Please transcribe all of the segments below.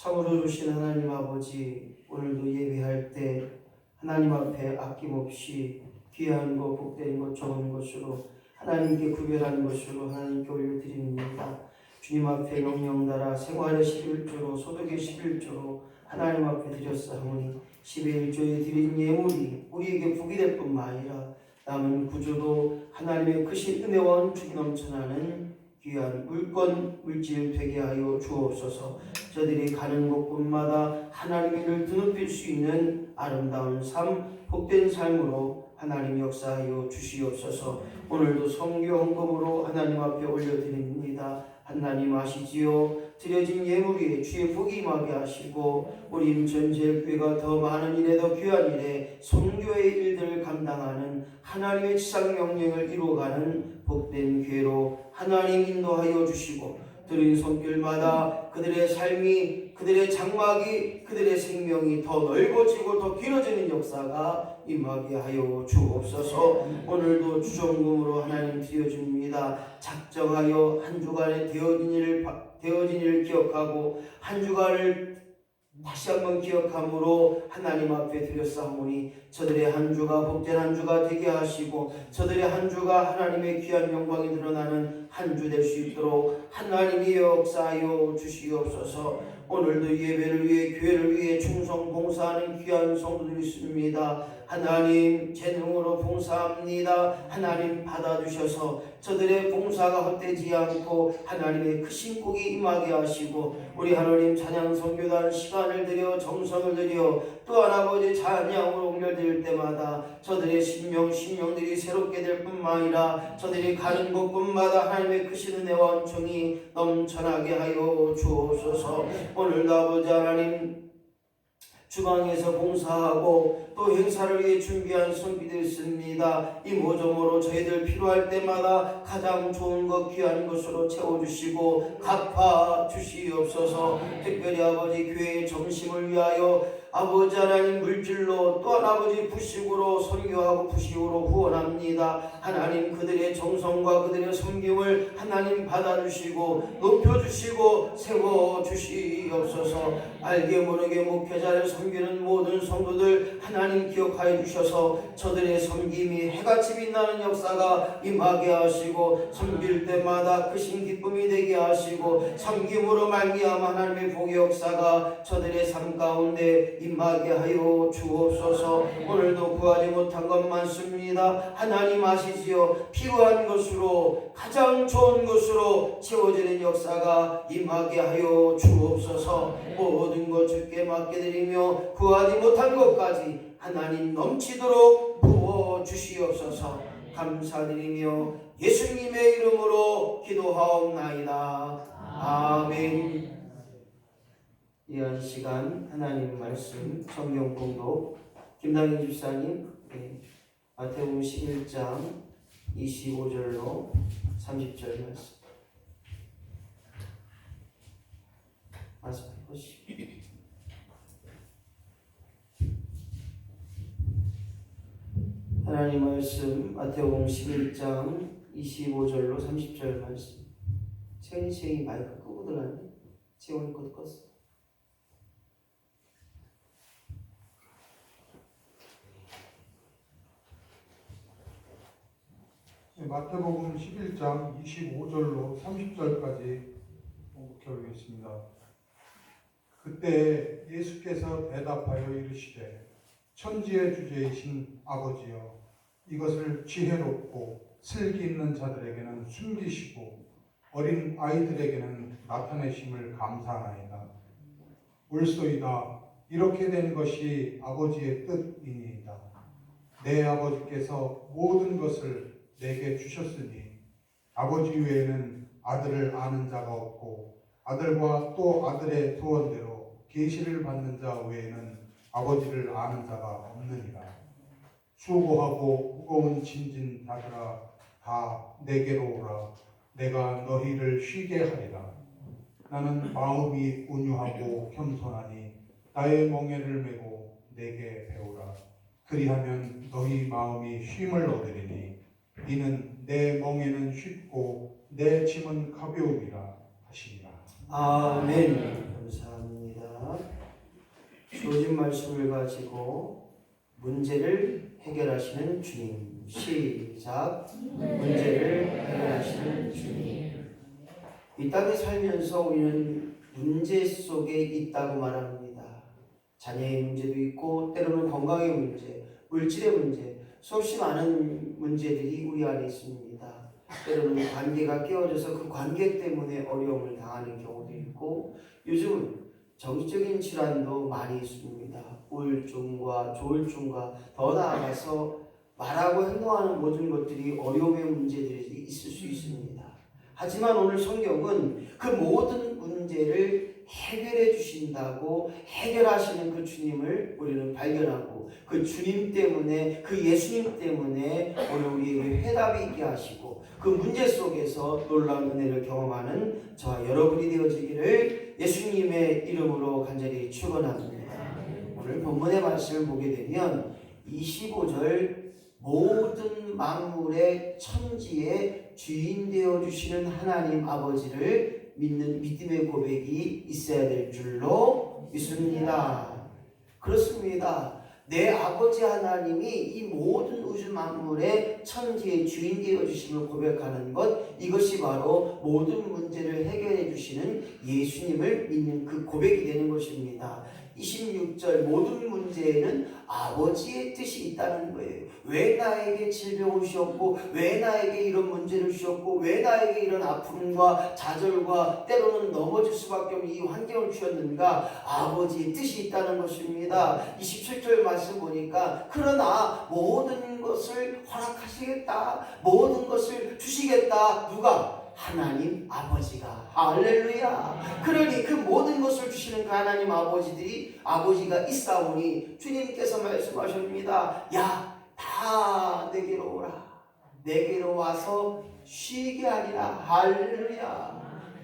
참으로 주신 하나님 아버지, 오늘도 예배할 때 하나님 앞에 아낌없이 귀한 것, 복된 것, 좋은 것으로 하나님께 구별한 것으로 하나님께 올려드립니다. 주님 앞에 명령 따라 생활의 11조로 소득의 11조로 하나님 앞에 드렸사오니 11조에 드린 예물이 우리에게 복이 될 뿐만 아니라 남은 구조도 하나님의 크신 은혜와 은축이 넘쳐나는 귀한 물건, 물질 되게 하여 주옵소서. 저들이 가는 곳곳마다 하나님의 일을 드높일 수 있는 아름다운 삶, 복된 삶으로 하나님 역사하여 주시옵소서. 오늘도 성교 헌금으로 하나님 앞에 올려드립니다. 하나님 아시지요? 드려진 예물 위에 주의 복이 임하게 하시고 우리 임전제일교회가 더 많은 일에 더 귀한 일에 선교의 일들을 감당하는 하나님의 지상 명령을 이루어가는 복된 교회로 하나님 인도하여 주시고 드린 손길마다 그들의 삶이, 그들의 장막이, 그들의 생명이 더 넓어지고 더 길어지는 역사가 임하게 하여 주옵소서. 오늘도 주정금으로 하나님 드려줍니다. 작정하여 한 주간에 되어진 일을 기억하고 한 주간을 다시 한번 기억함으로 하나님 앞에 드렸사오니 저들의 한 주가 복된 한 주가 되게 하시고 저들의 한 주가 하나님의 귀한 영광이 드러나는 한 주 될 수 있도록 하나님이 역사하여 주시옵소서. 오늘도 예배를 위해 교회를 위해 충성 봉사하는 귀한 성도들이 있습니다. 하나님 재능으로 봉사합니다. 하나님 받아주셔서 저들의 봉사가 헛되지 않고 하나님의 크신 복이 임하게 하시고 우리 하나님 찬양 선교단 시간을 들여 정성을 들여 또한 아버지 찬양으로 옮겨드릴 때마다 저들의 심령들이 새롭게 될 뿐만 아니라 저들이 가는 곳곳마다 하나님의 크신 은혜와 은총이 넘쳐나게 하여 주옵소서. 오늘도 아버지 하나님 주방에서 봉사하고 또 행사를 위해 준비한 손길이 있습니다. 이 모종으로 저희들 필요할 때마다 가장 좋은 것 귀한 것으로 채워주시고 갚아주시옵소서. 특별히 아버지 교회의 정심을 위하여 아버지 하나님 물질로 또한 아버지 부식으로 선교하고 부식으로 후원합니다. 하나님 그들의 정성과 그들의 섬김을 하나님 받아주시고 높여주시고 세워주시옵소서. 알게 모르게 목회자를 섬기는 모든 성도들 하나님 기억하여 주셔서 저들의 섬김이 해같이 빛나는 역사가 임하게 하시고 섬길 때마다 크신 기쁨이 되게 하시고 섬김으로 말미암아 하나님의 복의 역사가 저들의 삶 가운데 임하게 하여 주옵소서. 오늘도 구하지 못한 것 많습니다. 하나님 아시지요? 필요한 것으로 가장 좋은 것으로 채워지는 역사가 임하게 하여 주옵소서. 모든 것 주께 맡겨드리며 구하지 못한 것까지 하나님 넘치도록 부어주시옵소서. 감사드리며 예수님의 이름으로 기도하옵나이다. 아멘. 이한 시간 하나님 말씀 성경 공독 김당인 집사님 마태복음 11장 25절로 30절 말씀 보시죠. 하나님 말씀 마태복음 11장 25절로 30절 말씀. 채원이 마이크 끄고 들어갔네. 채원이 곧 껐어. 마태복음 11장 25절로 30절까지 봉독해보겠습니다. 그때 예수께서 대답하여 이르시되 천지의 주제이신 아버지여 이것을 지혜롭고 슬기 있는 자들에게는 숨기시고 어린 아이들에게는 나타내심을 감사하나이다. 옳소이다. 이렇게 된 것이 아버지의 뜻이니이다. 내 아버지께서 모든 것을 내게 주셨으니 아버지 외에는 아들을 아는 자가 없고 아들과 또 아들의 소원대로 계시를 받는 자 외에는 아버지를 아는 자가 없느니라. 수고하고 무거운 짐진 자들아 다 내게로 오라. 내가 너희를 쉬게 하리라. 나는 마음이 온유하고 겸손하니 나의 멍에를 메고 내게 배우라. 그리하면 너희 마음이 쉼을 얻으리니 이는 내 멍에는 쉽고 내 짐은 가벼움이라 하시니라. 아멘. 감사합니다. 주신 말씀을 가지고 문제를 해결하시는 주님. 시작. 문제를 해결하시는 주님. 이 땅에 살면서 우리는 문제 속에 있다고 말합니다. 자녀의 문제도 있고 때로는 건강의 문제, 물질의 문제, 수없이 많은 문제들이 우리 안에 있습니다. 때로는 관계가 깨어져서 그 관계 때문에 어려움을 당하는 경우도 있고 요즘은 정신적인 질환도 많이 있습니다. 우울증과 조울증과 더 나아가서 말하고 행동하는 모든 것들이 어려움의 문제들이 있을 수 있습니다. 하지만 오늘 성경은 그 모든 문제를 해결해 주신다고 해결하시는 그 주님을 우리는 발견하고 그 주님 때문에 그 예수님 때문에 오늘 우리에게 해답이 있게 하시고 그 문제 속에서 놀라운 은혜를 경험하는 저와 여러분이 되어지기를 예수님의 이름으로 간절히 축원합니다. 오늘 본문의 말씀을 보게 되면 25절 모든 만물의 천지의 주인 되어 주시는 하나님 아버지를 믿는 믿음의 고백이 있어야 될 줄로 믿습니다. 그렇습니다. 내 아버지 하나님이 이 모든 우주 만물의 천지의 주인 되어 주심을 고백하는 것, 이것이 바로 모든 문제를 해결해 주시는 예수님을 믿는 그 고백이 되는 것입니다. 26절 모든 문제에는 아버지의 뜻이 있다는 거예요. 왜 나에게 질병을 주셨고 왜 나에게 이런 문제를 주셨고 왜 나에게 이런 아픔과 좌절과 때로는 넘어질 수밖에 없는 이 환경을 주셨는가? 아버지의 뜻이 있다는 것입니다. 27절 말씀 보니까 그러나 모든 것을 허락하시겠다, 모든 것을 주시겠다. 누가? 하나님 아버지가. 할렐루야. 그러니 그 모든 것을 주시는 그 하나님 아버지가 있사오니 주님께서 말씀하십니다. 야, 다 내게로 오라. 내게로 와서 쉬게 하리라. 할렐루야.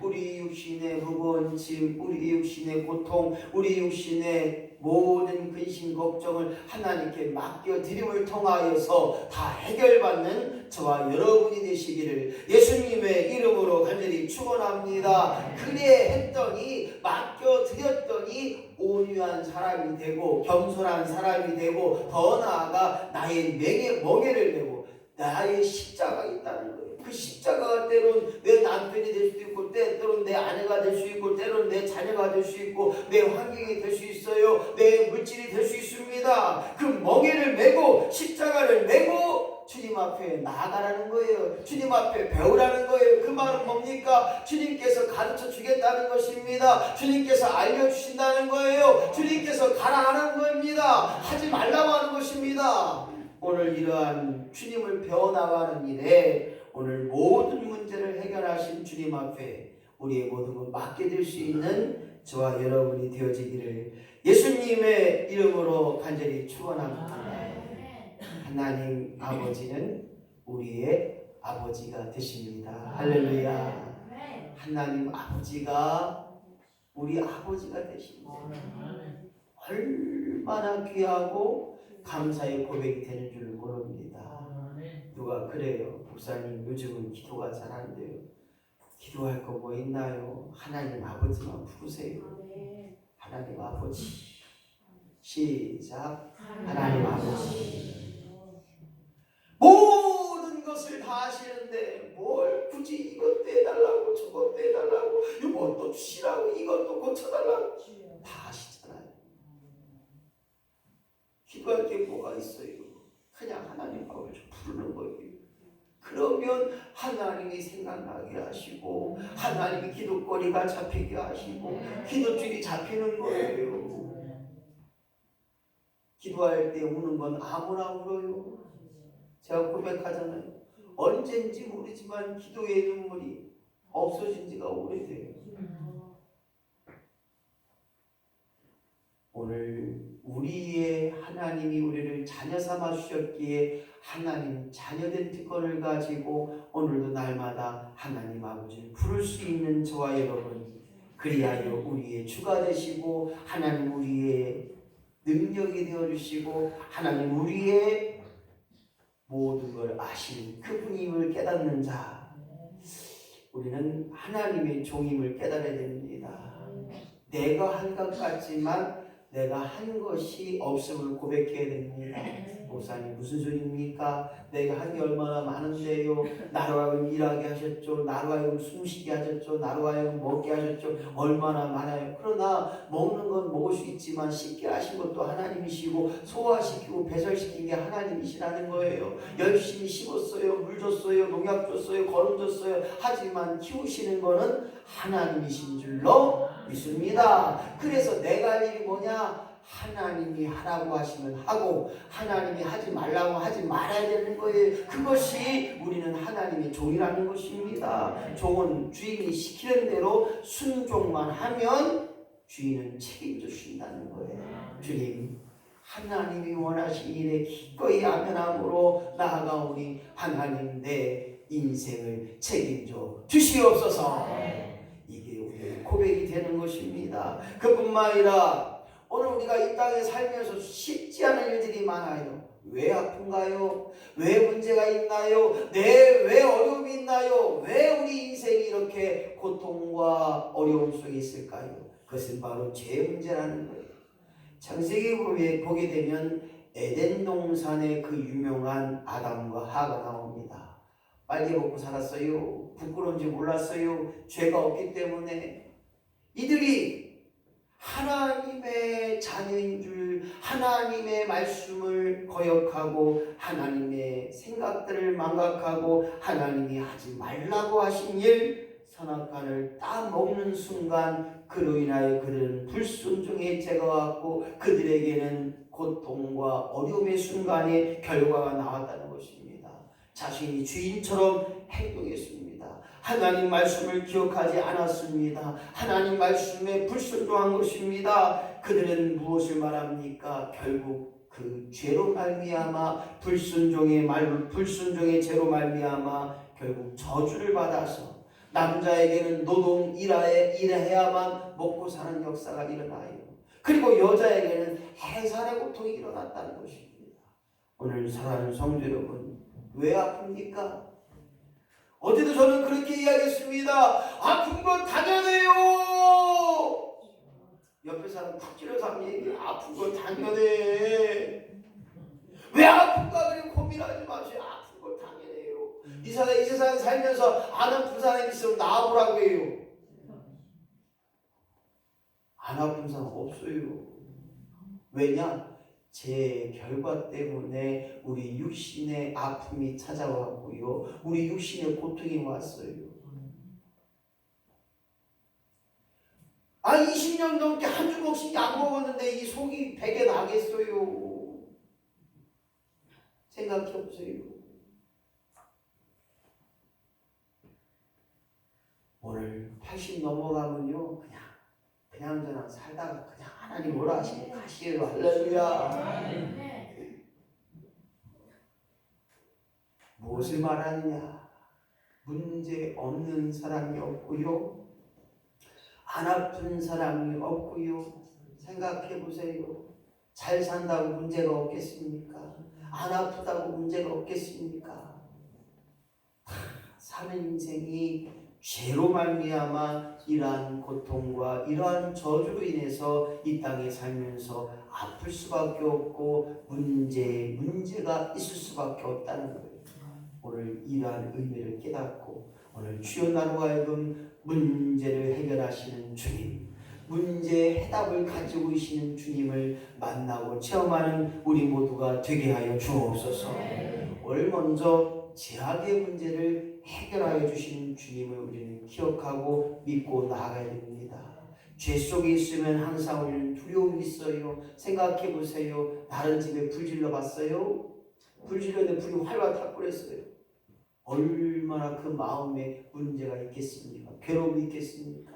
우리 육신의 무거운 짐, 우리 육신의 고통, 우리 육신의 모든 근심 걱정을 하나님께 맡겨드림을 통하여서 다 해결받는 저와 여러분이 되시기를 예수님의 이름으로 간절히 축원합니다. 그래 했더니 맡겨드렸더니 온유한 사람이 되고 겸손한 사람이 되고 더 나아가 나의 멍에를 메고 나의 십자가 있다는 거예요. 그 십자가가 때론 내 남편이 될 수도 있고 때로는 내 아내가 될 수 있고 때로는 내 자녀가 될 수 있고 내 환경이 될 수 있어요. 내 물질이 될 수 있습니다. 그 멍에를 메고 십자가를 메고 주님 앞에 나아가라는 거예요. 주님 앞에 배우라는 거예요. 그 말은 뭡니까? 주님께서 가르쳐 주겠다는 것입니다. 주님께서 알려주신다는 거예요. 주님께서 가라 하는 겁니다. 하지 말라고 하는 것입니다. 오늘 이러한 주님을 배워나가는 일에 오늘 모든 문제를 해결하신 주님 앞에 우리의 모든 것 맡겨질 수 있는 저와 여러분이 되어지기를 예수님의 이름으로 간절히 축원합니다. 하나님 아버지는 우리의 아버지가 되십니다. 할렐루야. 하나님 아버지가 우리 아버지가 되십니다. 얼마나 귀하고 감사의 고백이 되는 줄 모릅니다. 누가 그래요. 목사님 요즘은 기도가 잘 안 돼요. 기도할 거 뭐 있나요? 하나님 아버지만 부르세요. 하나님 아버지. 시작. 하나님 아버지. 모든 것을 다 하시는데 뭘 굳이 이것도 해달라고 저것도 해달라고 이것도 주시라고 이것도 고쳐달라고 다 하시잖아요. 기도할 게 뭐가 있어요? 그냥 하나님 아버지 부르는 거예요. 그러면 하나님이 생각나게 하시고 하나님이 기도거리가 잡히게 하시고 기도줄이 잡히는 거예요. 기도할 때 우는 건 아무나 울어요. 제가 고백하잖아요. 언젠지 모르지만 기도의 눈물이 없어진 지가 오래돼요. 오늘 우리의 하나님이 우리를 자녀 삼아 주셨기에 하나님 자녀된 특권을 가지고 오늘도 날마다 하나님 아버지를 부를 수 있는 저와 여러분, 그리하여 우리의 주가 되시고 하나님 우리의 능력이 되어주시고 하나님 우리의 모든 걸 아시는 그분임을 깨닫는 자, 우리는 하나님의 종임을 깨달아야 됩니다. 내가 한 것 같지만 내가 한 것이 없음을 고백해야 됩니다. 목사님 무슨 소리입니까? 내가 한 게 얼마나 많은데요. 나로 하여금 일하게 하셨죠. 나로 하여금 숨쉬게 하셨죠. 나로 하여금 먹게 하셨죠. 얼마나 많아요. 그러나 먹는 건 먹을 수 있지만 씻게 하신 것도 하나님이시고 소화시키고 배설시킨 게 하나님이시라는 거예요. 열심히 심었어요. 물 줬어요. 농약 줬어요. 거름 줬어요. 하지만 키우시는 거는 하나님이신 줄로 믿습니다. 그래서 내가 할 일이 뭐냐? 하나님이 하라고 하시면 하고 하나님이 하지 말라고 하지 말아야 되는 거예요. 그것이 우리는 하나님의 종이라는 것입니다. 종은 주인이 시키는 대로 순종만 하면 주인은 책임져 주신다는 거예요. 주님, 하나님이 원하신 일에 기꺼이 아멘함으로 나아가오니 하나님 내 인생을 책임져 주시옵소서. 이게 우리의 고백이 되는 것입니다. 그뿐만 아니라 오늘 우리가 이 땅에 살면서 쉽지 않은 일들이 많아요. 왜 아픈가요? 왜 문제가 있나요? 왜 어려움이 있나요? 왜 우리 인생이 이렇게 고통과 어려움 속에 있을까요? 그것은 바로 죄 문제라는 거예요. 창세기 보게 되면 에덴 동산에 그 유명한 아담과 하가 나옵니다. 빨개 먹고 살았어요. 부끄러운지 몰랐어요. 죄가 없기 때문에 이들이 하나님의 자녀인 줄 하나님의 말씀을 거역하고 하나님의 생각들을 망각하고 하나님이 하지 말라고 하신 일 선악과를 따먹는 순간 그로 인하여 그들은 불순종의 죄가 왔고 그들에게는 고통과 어려움의 순간에 결과가 나왔다는 것입니다. 자신이 주인처럼 행동했습니다. 하나님 말씀을 기억하지 않았습니다. 하나님 말씀에 불순종한 것입니다. 그들은 무엇을 말합니까? 결국 그 죄로 말미암아 불순종의 죄로 말미암아 결국 저주를 받아서 남자에게는 노동 일해야만 먹고 사는 역사가 일어나요. 그리고 여자에게는 해산의 고통이 일어났다는 것입니다. 오늘 사랑하는 성도 여러분, 왜 아픕니까? 어제도 저는 그렇게 이야기했습니다. 아픈 건 당연해요. 옆에 사람 탁 찔러서 하면 얘기해. 아픈 건 당연해. 왜 아픈가 그리고 고민하지 마세요. 아픈 건 당연해요. 이 세상에 살면서 안 아픈 사람이 있으면 나와보라고 해요. 안 아픈 사람 없어요. 왜냐? 제 결과 때문에 우리 육신의 아픔이 찾아왔고요. 우리 육신의 고통이 왔어요. 20년 넘게 한 주먹씩 약 먹었는데 이 속이 베개 나겠어요. 생각해 보세요. 오늘 80 넘어가면요. 그냥 살다가 그냥 하나님 뭐라 하시면 가시에요. 할렐루야. 무엇을 말하느냐? 문제 없는 사람이 없고요. 안 아픈 사람이 없고요. 생각해 보세요. 잘 산다고 문제가 없겠습니까? 안 아프다고 문제가 없겠습니까? 사는 인생이 죄로 말미암아 이러한 고통과 이러한 저주로 인해서 이 땅에 살면서 아플 수밖에 없고 문제가 있을 수밖에 없다는 거예요. 오늘 이러한 의미를 깨닫고 오늘 주여 나로 하여금 문제를 해결하시는 주님, 문제의 해답을 가지고 계시는 주님을 만나고 체험하는 우리 모두가 되게 하여 주옵소서. 오늘 먼저 죄악의 문제를 해결하여 주시는 주님을 우리는 기억하고 믿고 나아가야 됩니다. 죄 속에 있으면 항상 우리는 두려움이 있어요. 생각해 보세요. 다른 집에 불 질러봤어요? 불 질렀는데 불이 활활 타고 그랬어요. 얼마나 그 마음에 문제가 있겠습니까? 괴로움이 있겠습니까?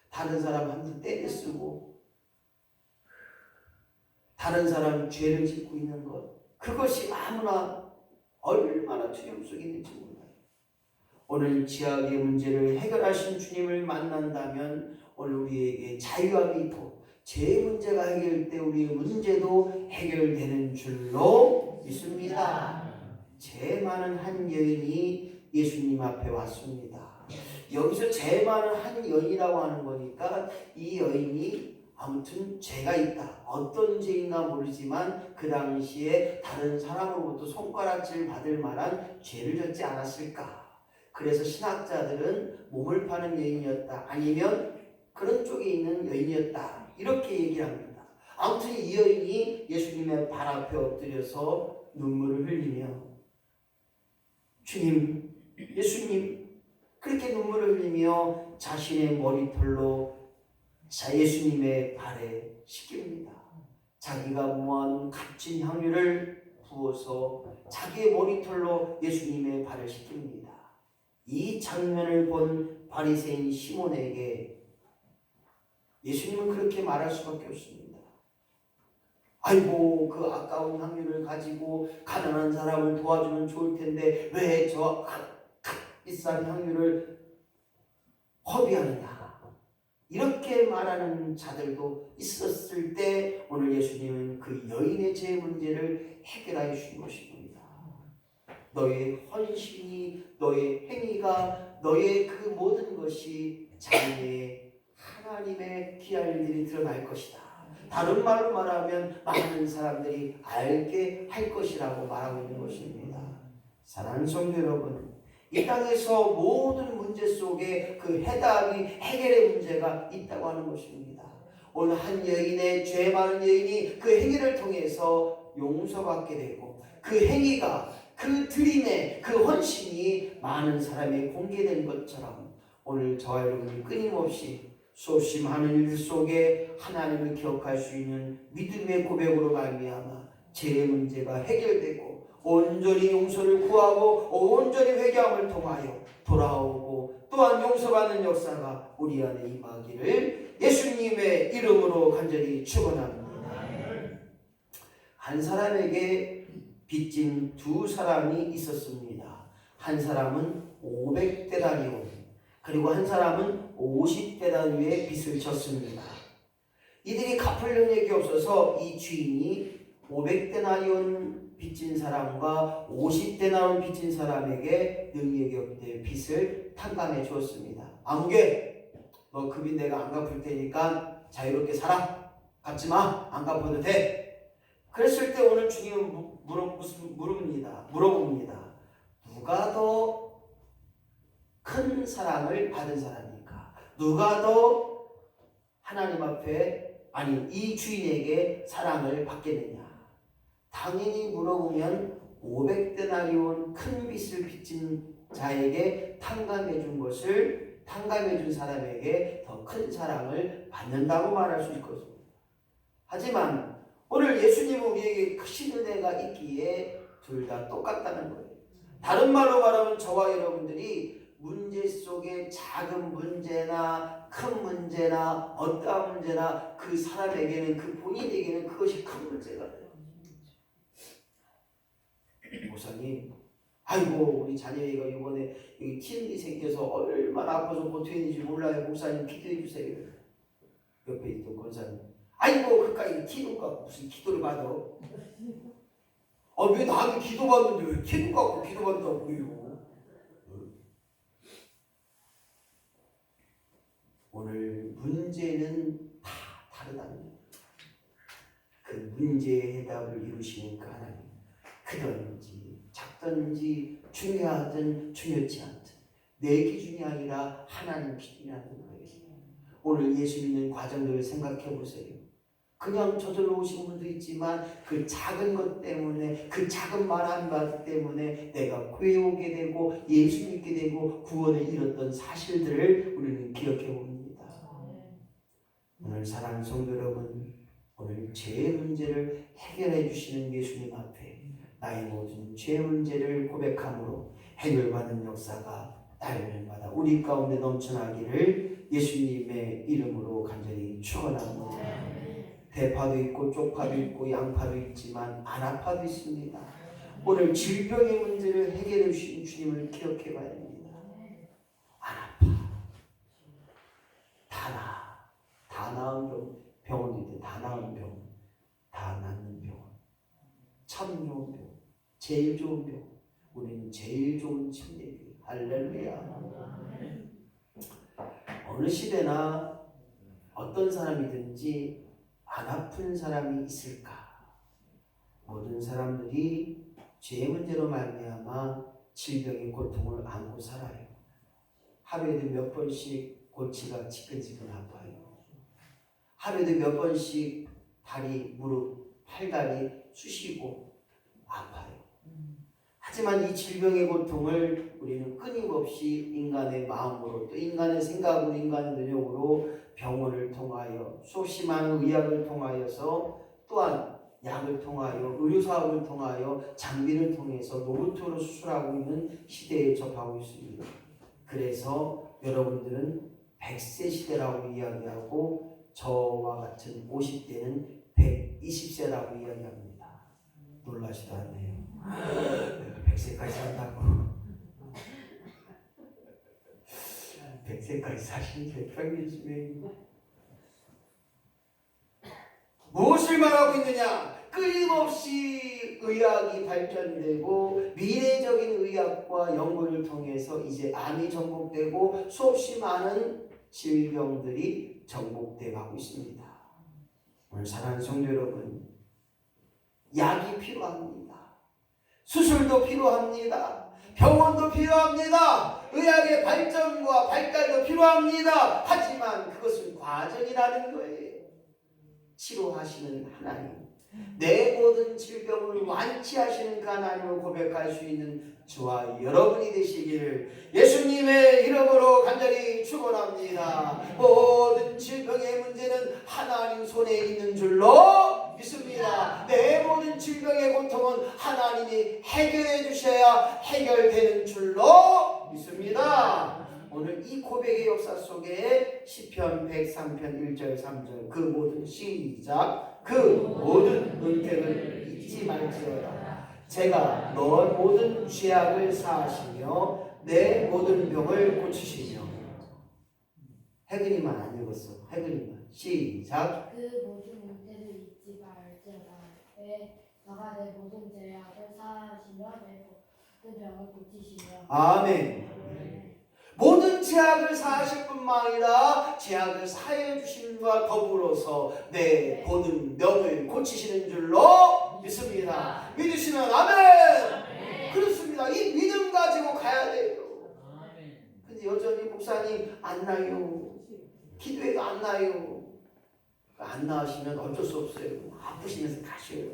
다른 사람 한테 때려 쓰고 다른 사람 죄를 짓고 있는 것, 그것이 아무나 얼마나 두려움 속에 있는지 몰라요. 오늘 죄악의 문제를 해결하신 주님을 만난다면 오늘 우리에게 자유함이 있고 죄의 문제가 해결될 때 우리의 문제도 해결되는 줄로 믿습니다. 죄 많은 한 여인이 예수님 앞에 왔습니다. 여기서 죄 많은 한 여인이라고 하는 거니까 이 여인이 아무튼 죄가 있다. 어떤 죄인가 모르지만 그 당시에 다른 사람으로부터 손가락질 받을 만한 죄를 졌지 않았을까. 그래서 신학자들은 몸을 파는 여인이었다. 아니면 그런 쪽에 있는 여인이었다. 이렇게 얘기를 합니다. 아무튼 이 여인이 예수님의 발 앞에 엎드려서 눈물을 흘리며 주님, 예수님, 그렇게 눈물을 흘리며 자신의 머리털로 예수님의 발에 씻깁니다. 자기가 모아놓은 값진 향유를 부어서 자기의 머리털로 예수님의 발을 씻깁니다. 이 장면을 본 바리새인 시몬에게 예수님은 그렇게 말할 수밖에 없습니다. 아이고, 그 아까운 향유를 가지고 가난한 사람을 도와주면 좋을 텐데 왜 저 비싼 향유를 허비하느냐. 이렇게 말하는 자들도 있었을 때 오늘 예수님은 그 여인의 죄 문제를 해결해 주신 것입니다. 너의 헌신이, 너의 행위가, 너의 그 모든 것이 장래에 하나님의 귀한 일들이 드러날 것이다. 다른 말로 말하면 많은 사람들이 알게 할 것이라고 말하고 있는 것입니다. 사랑하는 성도 여러분, 이 땅에서 모든 문제 속에 그 해답이, 해결의 문제가 있다고 하는 것입니다. 오늘 한 여인의, 죄 많은 여인이 그 행위를 통해서 용서받게 되고 그 행위가, 그 드림의 그 헌신이 많은 사람에게 공개된 것처럼 오늘 저와 여러분이 끊임없이 수없이 많은 일 속에 하나님을 기억할 수 있는 믿음의 고백으로 말미암아 죄의 문제가 해결되고 온전히 용서를 구하고 온전히 회개함을 통하여 돌아오고 또한 용서받는 역사가 우리 안에 임하기를 예수님의 이름으로 간절히 축원합니다. 한 사람에게 빚진 두 사람이 있었습니다. 한 사람은 500데나리온, 그리고 한 사람은 50데나리온의 빚을 졌습니다. 이들이 갚을 능력이 없어서 이 주인이 500데나리온 빚진 사람과 50데나리온 빚진 사람에게 능력이 없대 빚을 탕감해 주었습니다. 아무개, 너 그 빚 내가 안 갚을 테니까 자유롭게 살아. 갚지 마. 안 갚아도 돼. 그랬을 때 오늘 주님은 물어봅니다. 누가 더 큰 사랑을 받은 사람입니까? 누가 더 하나님 앞에, 아니 이 주인에게 사랑을 받겠느냐? 당연히 물어보면 500데나리온 큰 빚을 빚진 자에게 탕감해 준 것을, 탕감해 준 사람에게 더 큰 사랑을 받는다고 말할 수 있거든요. 하지만 오늘 예수님은 우리에게 크신 은혜가 있기에 둘 다 똑같다는 거예요. 다른 말로 말하면 저와 여러분들이 문제 속에 작은 문제나 큰 문제나 어떠한 문제나 그 사람에게는, 그 본인에게는 그것이 큰 문제가 돼요. 목사님, 아이고 우리 자녀가 이번에 여기 TND 생겨서 얼마나 아파서 버티는지 몰라요. 목사님 기도해 주세요. 옆에 있던 권사님, 아이고 그까이 티눈 갖고 무슨 기도를 받아? 왜 나한테 기도 받는데 왜 티눈 갖고 기도 받는다고 그래요? 오늘 문제는 다 다르다는 거예요. 그 문제의 해답을 이루시는 그 하나님, 크든지 작든지 중요하든 중요치 않든 내 기준이 아니라 하나님 기준이라는 거예요. 오늘 예수 믿는 과정들을 생각해 보세요. 그냥 저절로 오신 분도 있지만 그 작은 것 때문에, 그 작은 말 한마디 때문에 내가 구해 오게 되고 예수 믿게 되고 구원을 이뤘던 사실들을 우리는 기억해 봅니다. 오늘 사랑하는 성도 여러분, 오늘 죄의 문제를 해결해 주시는 예수님 앞에 나의 모든 죄 문제를 고백함으로 해결받는 역사가 날마다 우리 가운데 넘쳐나기를 예수님의 이름으로 간절히 축원합니다. 대파도 있고 쪽파도 있고 양파도 있지만 안아파도 있습니다. 오늘 질병의 문제를 해결해 주신 주님을 기억해 봐야 됩니다. 안 아파. 다 나은 병원도 있대. 다 나은 병원. 다 낫는 병원. 참 좋은 병원. 제일 좋은 병원. 우리는 제일 좋은 침대교회. 할렐루야. 어느 시대나 어떤 사람이든지 안 아픈 사람이 있을까? 모든 사람들이 죄의 문제로 말미암아 질병의 고통을 안고 살아요. 하루에도 몇 번씩 골치가 지끈지끈 아파요. 하루에도 몇 번씩 다리, 무릎, 팔다리 쑤시고 아파요. 하지만 이 질병의 고통을 우리는 끊임없이 인간의 마음으로 또 인간의 생각으로 인간의 능력으로 병원을 통하여 수없이 많은 의학을 통하여서 또한 약을 통하여 의료사업을 통하여 장비를 통해서 로봇으로 수술하고 있는 시대에 접하고 있습니다. 그래서 여러분들은 100세 시대라고 이야기하고 저와 같은 50대는 120세라고 이야기합니다. 놀라지도 않네요. 내가 100세까지 산다고. 100세까지 사시는 게 평균 수명이고 무엇을 말하고 있느냐? 끊임없이 의학이 발전되고 미래적인 의학과 연구를 통해서 이제 암이 정복되고 수없이 많은 질병들이 정복돼 가고 있습니다. 오늘 사랑하는 성도 여러분, 약이 필요합니다. 수술도 필요합니다. 병원도 필요합니다. 의학의 발전과 발달도 필요합니다. 하지만 그것은 과정이라는 거예요. 치료하시는 하나님, 내 모든 질병을 완치하시는 그 하나님을 고백할 수 있는 저와 여러분이 되시기를 예수님의 이름으로 간절히 축원합니다. 모든 질병의 문제는 하나님 손에 있는 줄로 믿습니다. 내 모든 질병의 고통은 하나님이 해결해 주셔야 해결되는 줄로 믿습니다. 오늘 이 고백의 역사 속에 시편 103편 1절 3절 그 모든 시작 그 모든 은택을 잊지 말지어다. 제가 너 모든 죄악을 사하시며 내 모든 병을 고치시며. 해그리만 안 읽었어. 해그리만 시작 그 모든 은혜를 잊지 말지어다. 너가 내 모든 죄악을 사하시며 내 모든 병을 고치시며. 아멘. 모든 죄악을 사하실 뿐만 아니라 죄악을 사해 주심과 더불어서 내 모든 병을 고치시는 줄로 믿습니다. 믿으시면 아멘. 그렇습니다. 이 믿음 가지고 가야 돼요. 근데 여전히 목사님 안 나요. 기도해도 안 나요. 안 나으시면 어쩔 수 없어요. 아프시면서 가셔요.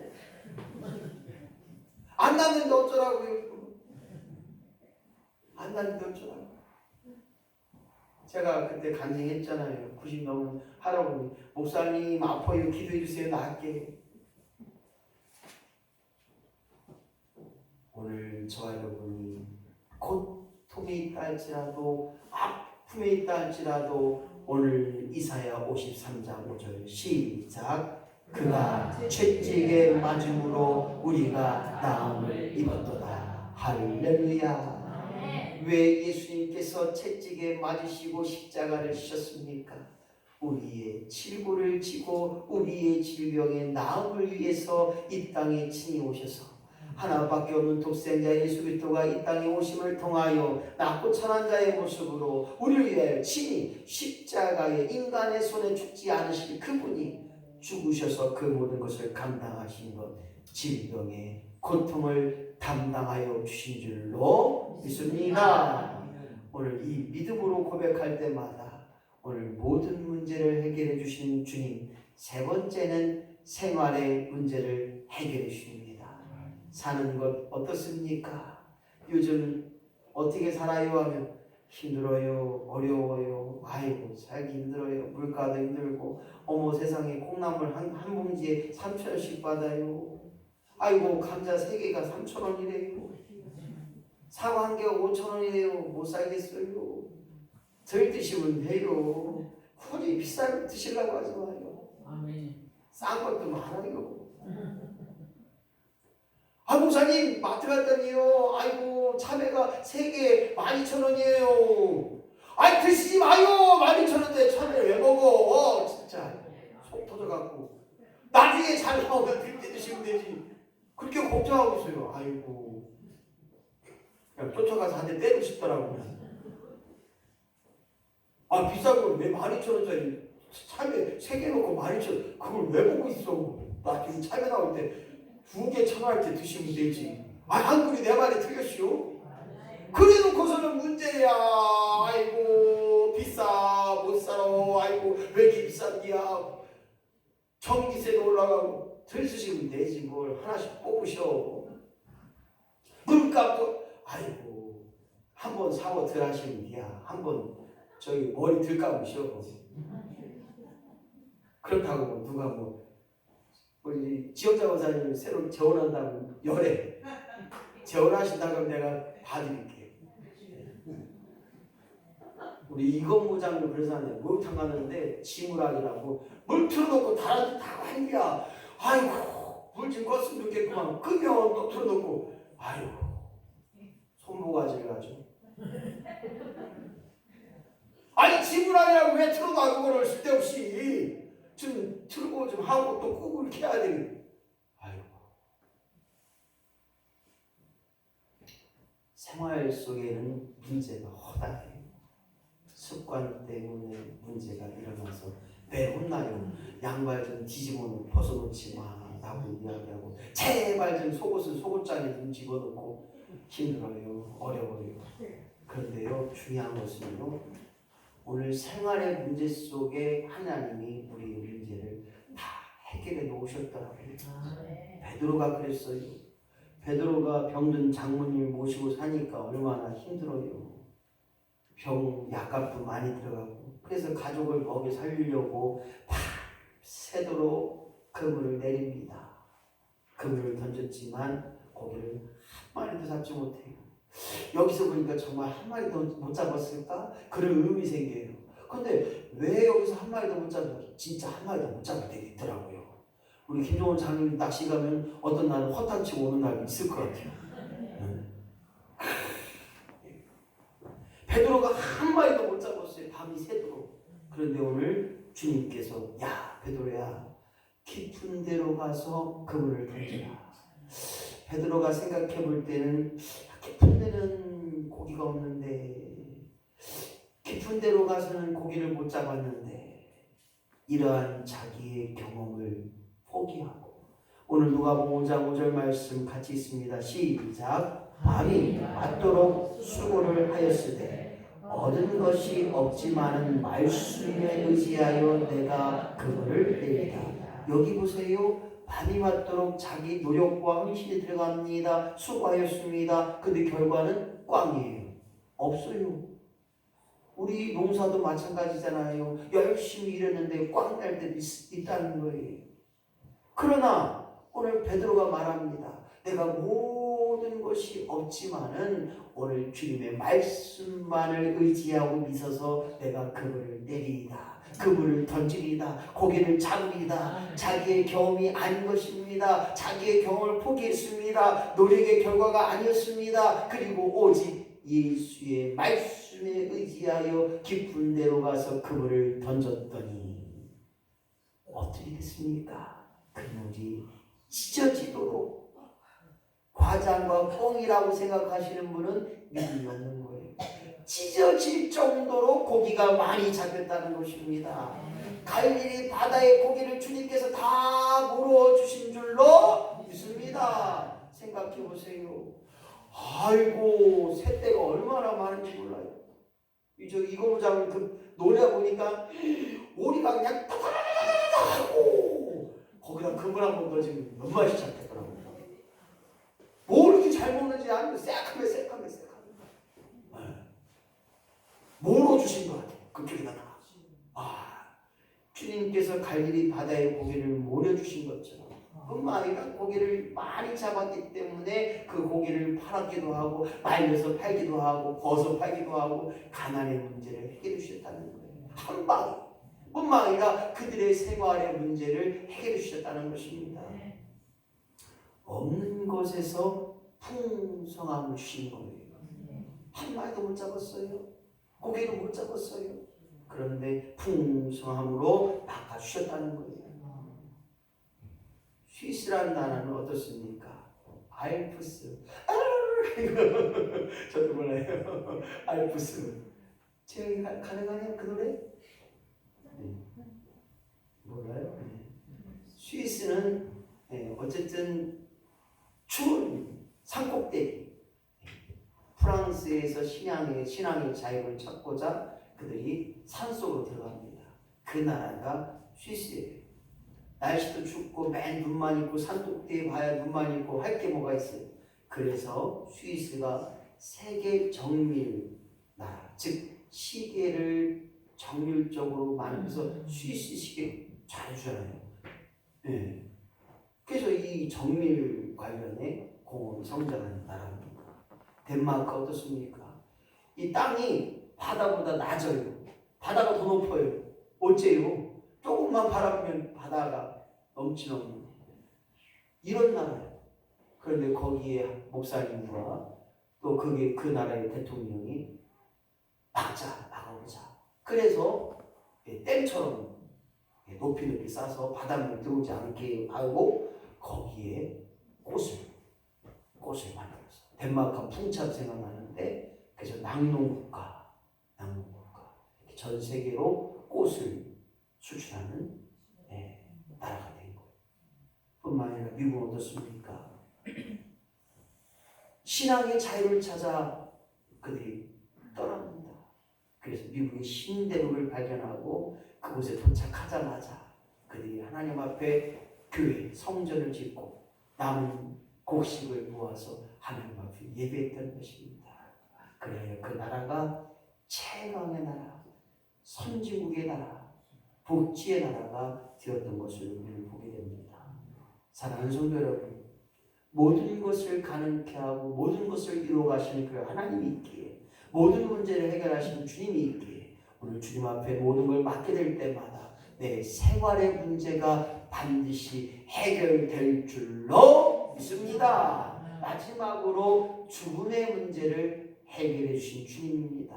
안 낫는데 어쩌라고요. 안 낫는데 어쩌라고요. 제가 그때 간증했잖아요. 90 넘은 할아버지, 목사님 아파요. 기도해 주세요. 낫게. 오늘 저와 여러분이 고통에 있다 할지라도 아픔에 있다 할지라도 오늘 이사야 53장 5절 시작 그가 채찍에 맞음으로 우리가 나음을 입었도다. 할렐루야. 왜 예수님께서 채찍에 맞으시고 십자가를 지셨습니까? 우리의 질고를 지고 우리의 질병의 나음을 위해서 이 땅에 친히 오셔서 하나밖에 없는 독생자 예수 그리스도가 이 땅에 오심을 통하여 낮고 천한 자의 모습으로 우리를 위하여 친히 십자가에 인간의 손에 죽지 않으실 그분이 죽으셔서 그 모든 것을 감당하신 것, 질병의 고통을 담당하여 주신 줄로 믿습니다. 오늘 이 믿음으로 고백할 때마다 오늘 모든 문제를 해결해 주시는 주님, 세 번째는 생활의 문제를 해결해 주십니다. 사는 것 어떻습니까? 요즘 어떻게 살아요 하면 힘들어요, 어려워요, 아이고 살기 힘들어요, 물가도 힘들고 어머 세상에 콩나물 한 봉지에 3,000원씩 받아요. 아이고 감자 3개가 3,000원이래요. 사과 한 개가 5,000원이래요. 못 살겠어요. 덜 드시면 돼요. 굳이 비싼 거 드시려고 하지 마요. 싼 것도 많아요. 아 목사님 마트 갔더니요 아이고 참외가 3개 12,000원이에요. 아이 드시지 마요. 12,000원대 참외를 왜 먹어. 진짜 속 터져갖고 나중에 잘 나오면 그때 드시면 되지. 그렇게 걱정하고 있어요. 아이고 그냥 쫓아가서 한 대 때리고 싶더라고요. 아 비싼 걸 왜 12,000원짜리 참외 3개 놓고 12,000원. 그걸 왜 보고 있어? 나 지금 참외 나올 때 2개 1,000원짜리 드시면 되지. 한 그릇 내 말이 틀렸시오? 그래 놓고서는 문제야. 아이고 비싸 못 살아. 아이고 왜 이렇게 비싼디야. 전기세도 올라가고 들쓰시면 되지 뭘 하나씩 뽑으셔. 물값도 아이고 한번 사고 덜 하시면 돼야. 한번 저기 머리 들 감으셔. 그렇다고 뭐 누가 뭐 우리 지역자원사님 새로 재혼한다면 열애 재혼하신다 그러면 내가 봐드릴게. 우리 이건부장도 그래서 하네. 목욕탕 갔는데 지물하기라고 물 틀어놓고 다라도 다 환기야. 아이고 물 좀 껐으면 좋겠구만. 끄면 또 틀어놓고 아이고 손모가지를 아주. 아니 지물하기라고 왜 틀어놔 그거를 쓸데없이. 좀 틀고 좀 하고 또 끄고 이렇게 해야 되겠네. 아이고. 생활 속에는 문제가 허다해요. 습관 때문에 문제가 일어나서 매 혼나요. 양말 좀 뒤집어 놓고 벗어놓지 마라고 이야기하고 제발 좀 속옷을 속옷장에 좀 집어넣고 힘들어요. 어려워요. 그런데요 중요한 것은요 오늘 생활의 문제 속에 하나님이 우리의 문제를 다 해결해 놓으셨더라고요. 베드로가 그랬어요. 베드로가 병든 장모님을 모시고 사니까 얼마나 힘들어요. 병 약값도 많이 들어가고 그래서 가족을 먹여 살리려고 밤새도록 그물을 내립니다. 그물을 던졌지만 고기를 한 마리도 잡지 못해요. 여기서 보니까 정말 한 마리도 못 잡았을까? 그런 의문이 생겨요. 근데 왜 여기서 한 마리도 못 잡았을까? 진짜 한 마리도 못 잡을 때가 있더라고요. 우리 김종원 장로님 낚시 가면 어떤 날은 허탄치고 오는 날이 있을 것 같아요. 베드로가 한 마리도 못 잡았어요. 밤이 새도록. 그런데 오늘 주님께서 야 베드로야 깊은 데로 가서 그물을 던져라. 베드로가 생각해 볼 때는 깊은 데는 고기가 없는데 깊은 데로 가서는 고기를 못 잡았는데 이러한 자기의 경험을 포기하고 오늘 누가복음 5장 5절 말씀 같이 있습니다. 시작. 밤이 맞도록 수고를 하였으되 얻은 것이 없지만은 말씀에 의지하여 내가 그물을 내리다. 여기 보세요. 밤이 맞도록 자기 노력과 헌신이 들어갑니다. 수고하였습니다. 근데 결과는 꽝이에요. 없어요. 우리 농사도 마찬가지잖아요. 열심히 일했는데 꽝 날 때도 있다는 거예요. 그러나 오늘 베드로가 말합니다. 내가 모든 것이 없지만은 오늘 주님의 말씀만을 의지하고 믿어서 내가 그물을 내리이다. 그물을 던지리이다. 고기를 잡으리이다. 자기의 경험이 아닌 것입니다. 자기의 경험을 포기했습니다. 노력의 결과가 아니었습니다. 그리고 오직 예수의 말씀에 의지하여 깊은 데로 가서 그물을 던졌더니 어떻게 됐습니까? 그물이 찢어지도록. 과장과 뻥이라고 생각하시는 분은 믿음이 없는 거예요. 찢어질 정도로 고기가 많이 잡혔다는 것입니다. 갈릴리 바다의 고기를 주님께서 다 물어주신 줄로 믿습니다. 생각해 보세요. 아이고 새떼가 얼마나 많은지 몰라요. 이거보자면 그 노래 보니까 오리가 그냥 따다다다다 하고 거기다 그물 한 번 던지면 몇 마리 잡혔더라고요. 뭘 이렇게 잘 먹는지 아니면 새카매 몰아주신 것 같아요. 그쪽에다 주님께서 갈릴리 바다의 고기를 몰아주신 것처럼 뿐만 아니라 고기를 많이 잡았기 때문에 그 고기를 팔았기도 하고 말려서 팔기도 하고 구워서 팔기도 하고 가난의 문제를 해결해 주셨다는 거예요. 한 방에 뿐만 아니라 그들의 생활의 문제를 해결해 주셨다는 것입니다. 없는 것에서 풍성함을 주신 거예요. 한 마리도 못 잡았어요. 고기를 못 잡았어요. 그런데 풍성함으로 바꿔주셨다는 거예요. 스위스라는 나라는 어떻습니까? 알프스. 저도 몰라요. 알프스. 제가 가능하냐 그 노래? 네. 몰라요? 스위스는 어쨌든 추운 산꼭대기, 프랑스에서 신앙의 자유를 찾고자 그들이 산속으로 들어갑니다. 그 나라가 스위스예요. 날씨도 춥고 맨 눈만 있고 산꼭대기에 봐야 눈만 있고 할 게 뭐가 있어요. 그래서 스위스가 세계 정밀 나라, 즉 시계를 정밀적으로 만들어서 스위스 시계 잘해주잖아요. 네. 그래서 이 정밀 관련의 공업이 성장하는 나라입니다. 덴마크 어떻습니까? 이 땅이 바다보다 낮아요. 바다가 더 높아요. 어째요? 조금만 바라보면 바다가 넘치는 이런 나라예요. 그런데 거기에 목사님과 또 그게 그 나라의 대통령이 막아보자. 그래서 댐처럼 높이 싸서 바닷물 들어오지 않게 하고 거기에 꽃을 만들었어. 덴마크가 풍차도 생각나는데 그래서 낙농국가 전 세계로 꽃을 수출하는 나라가 된 거예요. 뿐만 아니라 미국은 어떻습니까? 신앙의 자유를 찾아 그들이 떠납니다. 그래서 미국의 신대륙을 발견하고 그곳에 도착하자마자 그들이 하나님 앞에 교회, 성전을 짓고 남은 곡식을 모아서 하나님 앞에 예배했던 것입니다. 그래야 그 나라가 최강의 나라, 선진국의 나라, 복지의 나라가 되었던 것을 우리는 보게 됩니다. 사랑하는 성도 여러분, 모든 것을 가능케 하고 모든 것을 이루어 가시는 그 하나님이 있기에, 모든 문제를 해결하시는 주님이 있기에 오늘 주님 앞에 모든 걸 맡게 될 때마다 내 생활의 문제가 반드시 해결될 줄로 믿습니다. 마지막으로 죽음의 문제를 해결해 주신 주님입니다.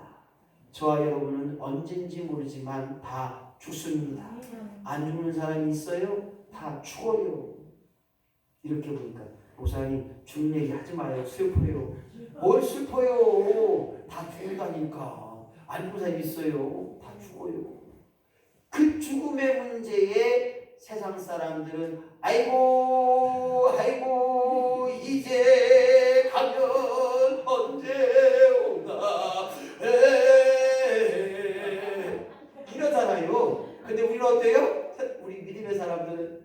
저와 여러분은 언젠지 모르지만 다 죽습니다. 안 죽는 사람이 있어요? 다 죽어요. 이렇게 보니까 목사님 죽는 얘기 하지 마요. 슬퍼요. 뭘 슬퍼요. 다 죽는다니까. 안 죽는 사람이 있어요. 다 죽어요. 그 죽음의 문제에 세상 사람들은 아이고 이제 가면 언제 오나 이러잖아요. 근데 우리는 어때요? 우리 믿음의 사람들은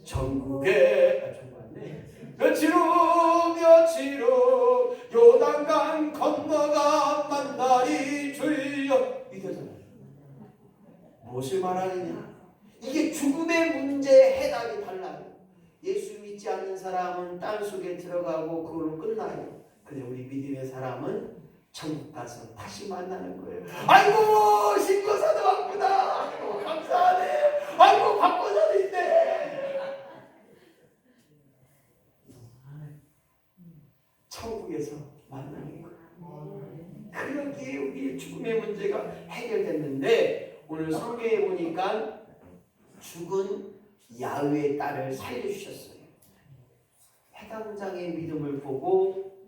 전국에 며칠 후 요단강 건너가 만나리 주여 이러잖아요. 무엇을 말하느냐? 이게 죽음의 문제의 해답이 달라요. 예수 믿지 않는 사람은 땅속에 들어가고 그걸로 끝나요. 근데 우리 믿음의 사람은 천국 가서 다시 만나는 거예요. 아이고 신고사도 왔구나. 아이고 감사하네. 아이고 박보사도 있네. 천국에서 만나는 거예요. 그렇게 우리의 죽음의 문제가 해결됐는데 오늘 성경에 보니까 죽은 야훼의 딸을 살려주셨어요. 해당장의 믿음을 보고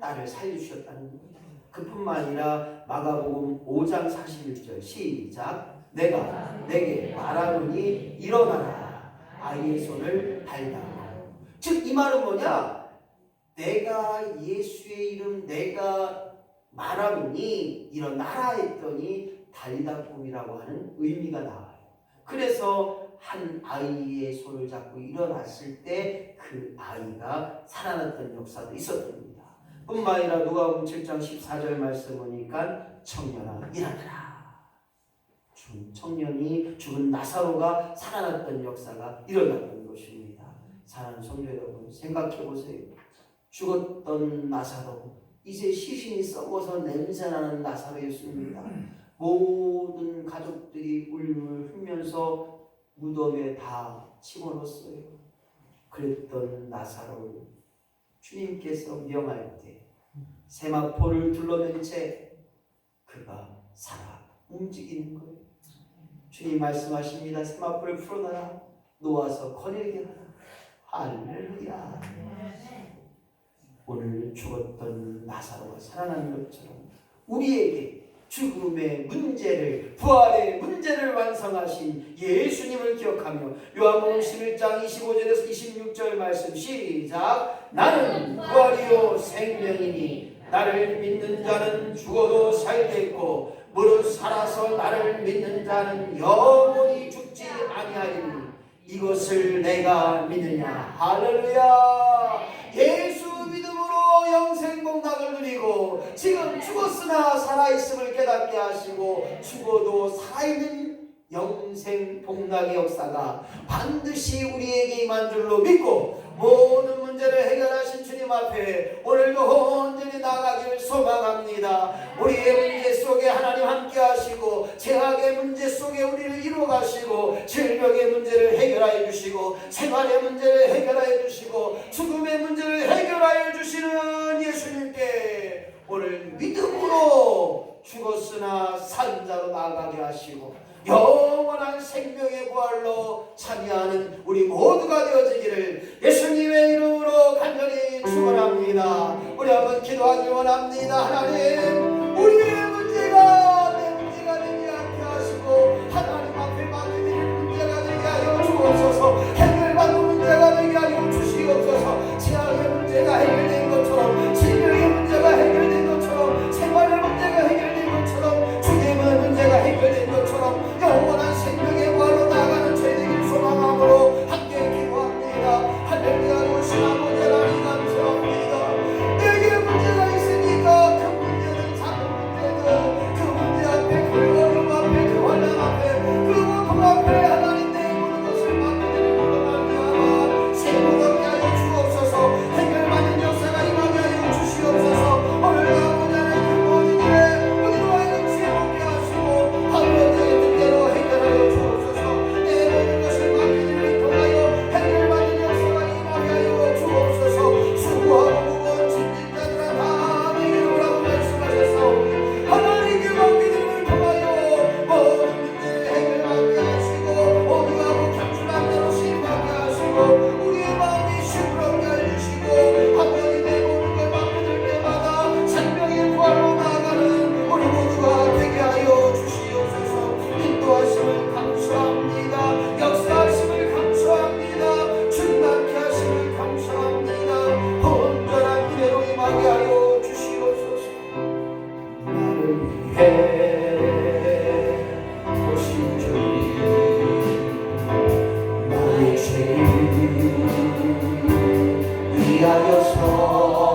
딸을 살려주셨다는 거예요. 그뿐만 아니라 마가복음 5장 41절 시작. 내가 내게 말하노니 일어나라 아이의 손을 달라. 즉 이 말은 뭐냐? 내가 예수의 이름 내가 말하노니 일어나라 했더니 달리다 꿈이라고 하는 의미가 나와요. 그래서 한 아이의 손을 잡고 일어났을 때 그 아이가 살아났던 역사도 있었답니다. 뿐만 아니라 누가복음 7장 14절 말씀 보니까 청년아 일어나라. 청년이 죽은 나사로가 살아났던 역사가 일어났던 것입니다. 사랑하는 성도 여러분 생각해 보세요. 죽었던 나사로 이제 시신이 썩어서 냄새나는 나사로였습니다. 모든 가족들이 울음을 흘면서 무덤에 다 집어넣었어요. 그랬던 나사로를 주님께서 명할 때 세마포를 둘러맨 채 그가 살아 움직이는 거예요. 주님 말씀하십니다. 세마포를 풀어놔라. 놓아서 거닐게 하라. 할렐루야. 오늘 죽었던 나사로가 살아나는 것처럼 우리에게 죽음의 문제를, 부활의 문제를 완성하신 예수님을 기억하며 요한복음 11장 25절에서 26절 말씀 시작. 나는 부활이요 생명이니 나를 믿는 자는 죽어도 살게 있고 무릇 살아서 나를 믿는 자는 영원히 죽지 아니하리니 이것을 내가 믿느냐. 할렐루야. 예수 믿음으로 영생 복락을 누리고 지금 죽었으나 살아있음을 깨닫게 하시고 죽어도 살아있는 영생 복락의 역사가 반드시 우리에게 임한 줄로 믿고 모든 문제를 해결하신 주님 앞에 오늘도 온전히 나가기를 소망합니다. 우리의 문제 속에 하나님 함께 하시고 죄악의 문제 속에 우리를 이루어 가시고 질병의 문제를 해결하여 주시고 생활의 문제를 해결하여 주시고 죽음의 문제를 해결하여 주시는 예수님께 오늘 믿음으로 죽었으나 산 자로 나아가게 하시고 영원한 생명의 부활로 참여하는 우리 모두가 되어지기를 예수님의 이름으로 간절히 축원합니다. 우리 한번 기도하기 원합니다. 하나님, 우리의 문제가 내 문제가 되지 않게 하시고 하나님 앞에 맡겨드릴 문제가 되게 하여 주옵소서. 해결받는 문제가 되게 하여 주시옵소서. 죄악의 문제가 해결된 것처럼, 질병의 문제가 해결된 것처럼, 생활의 문제가 해결된 것처럼, 죽음의 문제가 해결된 것처럼 영원한 생명의 부활로 나아가는 저희들 소망함으로 함께 기도합니다. 할렐루야. 오신 아버지 하나님 감사합니다. 내게 문제가 있으니까 그 문제는 작은 문제든 그 문제 앞에 그 어려움 앞에 그 환난 앞에 그 고통 앞에 하나님 내 모든 것을 맡겨드리고 말미암아 생명 얻게 하여 주옵소서. 해결받는 역사가 임하게 하여 주시옵소서. 오늘도 아버지 하나님 그 모든 일에 우리로 하여금 지혜롭게 하시고 아버지의 뜻대로 해결하여 주옵소서. 내 모든 것을 맡기기를 통하여 해결받는 역사가 임하게 하여 주옵소서. 수고하고 무거운 짐진 자들아 다 내게로 오라고 말씀하셨사오니 하나님께 맡기기를 통하여 모든 문제를 해결받게 하시고 온유하고 겸손한 자로 심하게 하시고 우리의 마음이 시끄럽게 해주시고 아버지 내 모든 걸 맡겨질 때마다 생명의 부활로 나아가는 우리 모두가 되게 하여 주시옵소서. 인도하심을 감사합니다. 역사하심을 감사합니다. 충만케 하심을 감사합니다. 온전한 은혜로 임하게 하여 주시옵소서. 나를 위해 오신 주님, 나의 죄를 위하여서